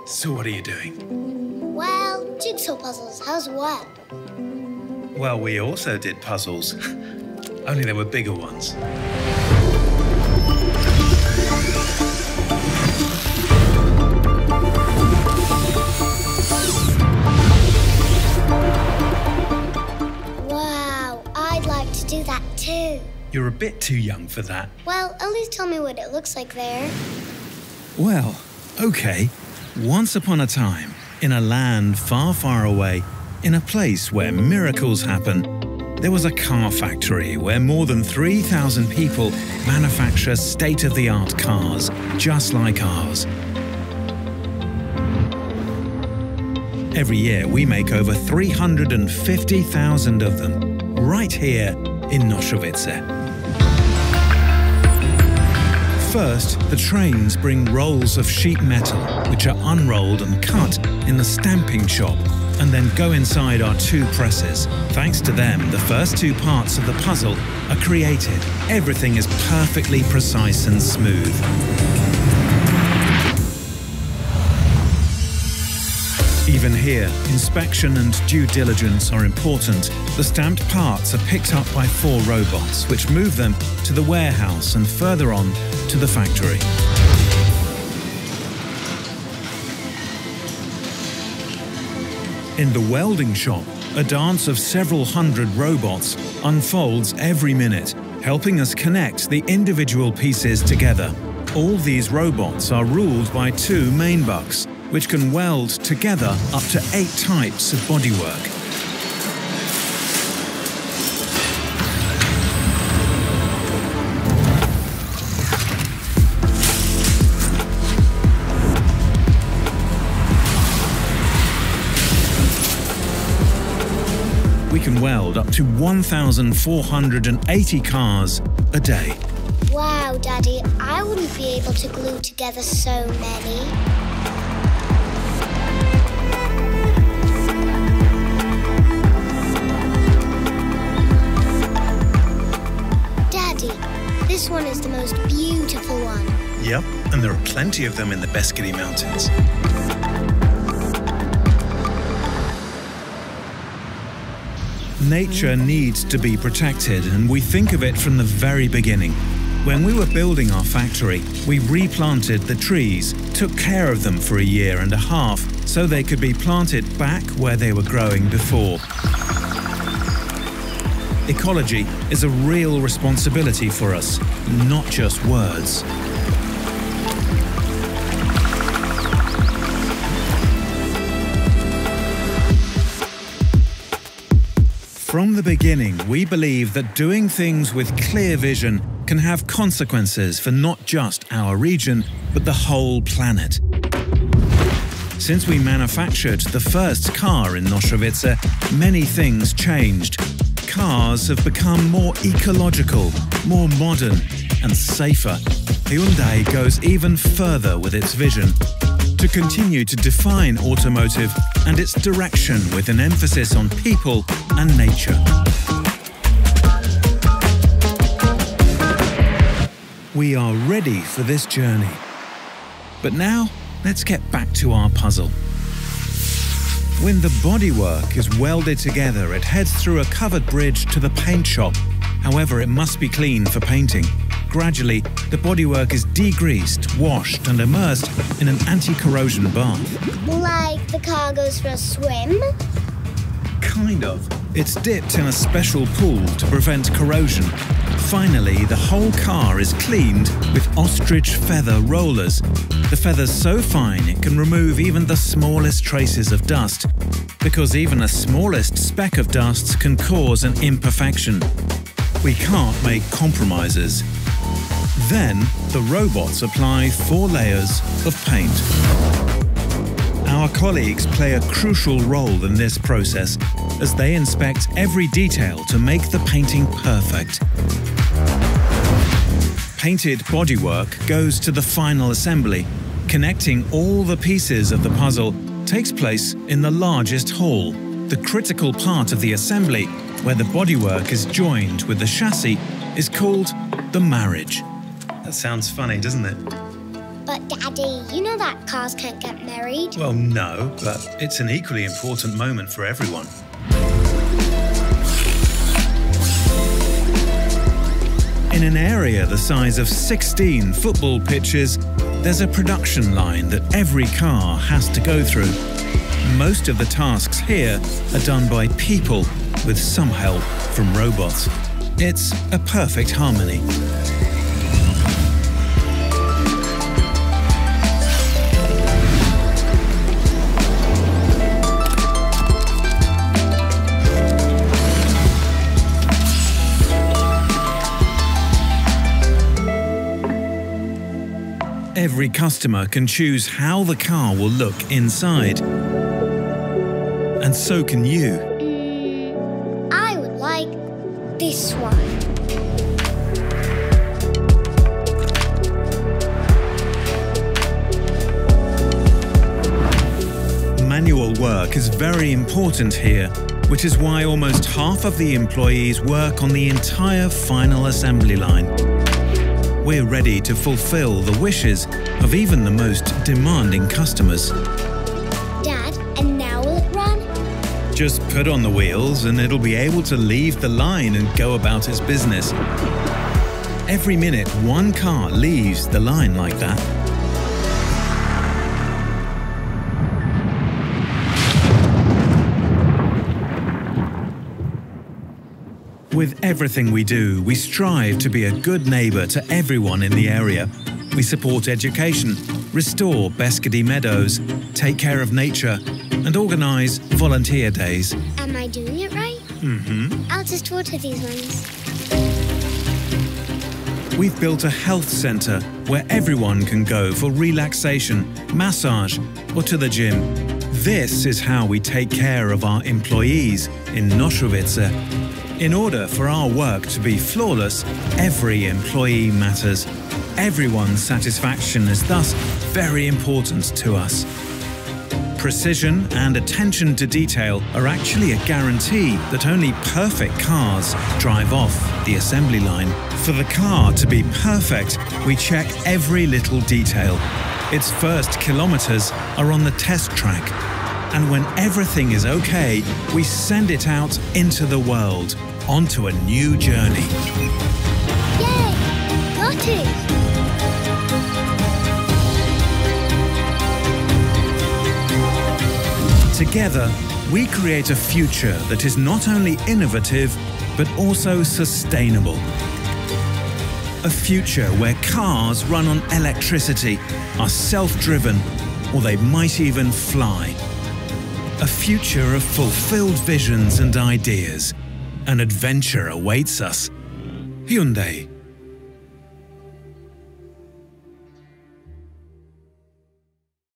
So what are you doing? Well, jigsaw puzzles as well. Well, we also did puzzles, only they were bigger ones. Wow, I'd like to do that too. You're a bit too young for that. Well, at least tell me what it looks like there. Well, okay. Once upon a time, in a land far, far away, in a place where miracles happen, there was a car factory where more than 3,000 people manufacture state-of-the-art cars, just like ours. Every year, we make over 350,000 of them, right here in Nosovice. First, the trains bring rolls of sheet metal, which are unrolled and cut in the stamping shop, and then go inside our two presses. Thanks to them, the first two parts of the puzzle are created. Everything is perfectly precise and smooth. Even here, inspection and due diligence are important. The stamped parts are picked up by 4 robots, which move them to the warehouse and further on to the factory. In the welding shop, a dance of several hundred robots unfolds every minute, helping us connect the individual pieces together. All these robots are ruled by 2 main bucks, which can weld together up to 8 types of bodywork. We can weld up to 1,480 cars a day. Wow, Daddy, I wouldn't be able to glue together so many. Daddy, this one is the most beautiful one. Yep, and there are plenty of them in the Beskidi Mountains. Nature needs to be protected, and we think of it from the very beginning. When we were building our factory, we replanted the trees, took care of them for a year and a half so they could be planted back where they were growing before. Ecology is a real responsibility for us, not just words. From the beginning, we believe that doing things with clear vision can have consequences for not just our region, but the whole planet. Since we manufactured the first car in Nosovice, many things changed. Cars have become more ecological, more modern, and safer. Hyundai goes even further with its vision to continue to define automotive and its direction with an emphasis on people and nature. We are ready for this journey. But now, let's get back to our puzzle. When the bodywork is welded together, it heads through a covered bridge to the paint shop. However, it must be cleaned for painting. Gradually, the bodywork is degreased, washed and immersed in an anti-corrosion bath. Like the car goes for a swim? Kind of. It's dipped in a special pool to prevent corrosion. Finally, the whole car is cleaned with ostrich feather rollers. The feather's so fine it can remove even the smallest traces of dust, because even the smallest speck of dust can cause an imperfection. We can't make compromises. Then, the robots apply 4 layers of paint. Our colleagues play a crucial role in this process as they inspect every detail to make the painting perfect. Painted bodywork goes to the final assembly. Connecting all the pieces of the puzzle takes place in the largest hall, the critical part of the assembly where the bodywork is joined with the chassis is called the marriage. That sounds funny, doesn't it? But Daddy, you know that cars can't get married. Well, no, but it's an equally important moment for everyone. In an area the size of 16 football pitches, there's a production line that every car has to go through. Most of the tasks here are done by people with some help from robots. It's a perfect harmony. Every customer can choose how the car will look inside. And so can you. I would like this one. Manual work is very important here, which is why almost half of the employees work on the entire final assembly line. We're ready to fulfill the wishes of even the most demanding customers. Dad, and now will it run? Just put on the wheels and it'll be able to leave the line and go about its business. Every minute, one car leaves the line like that. With everything we do, we strive to be a good neighbour to everyone in the area. We support education, restore Beskedy Meadows, take care of nature, and organise volunteer days. Am I doing it right? I'll just water these ones. We've built a health centre where everyone can go for relaxation, massage, or to the gym. This is how we take care of our employees in Nošovice. In order for our work to be flawless, every employee matters. Everyone's satisfaction is thus very important to us. Precision and attention to detail are actually a guarantee that only perfect cars drive off the assembly line. For the car to be perfect, we check every little detail. Its first kilometers are on the test track. And when everything is okay, we send it out into the world, onto a new journey. Yay! Got it! Together, we create a future that is not only innovative, but also sustainable. A future where cars run on electricity, are self-driven, or they might even fly. A future of fulfilled visions and ideas. An adventure awaits us. Hyundai.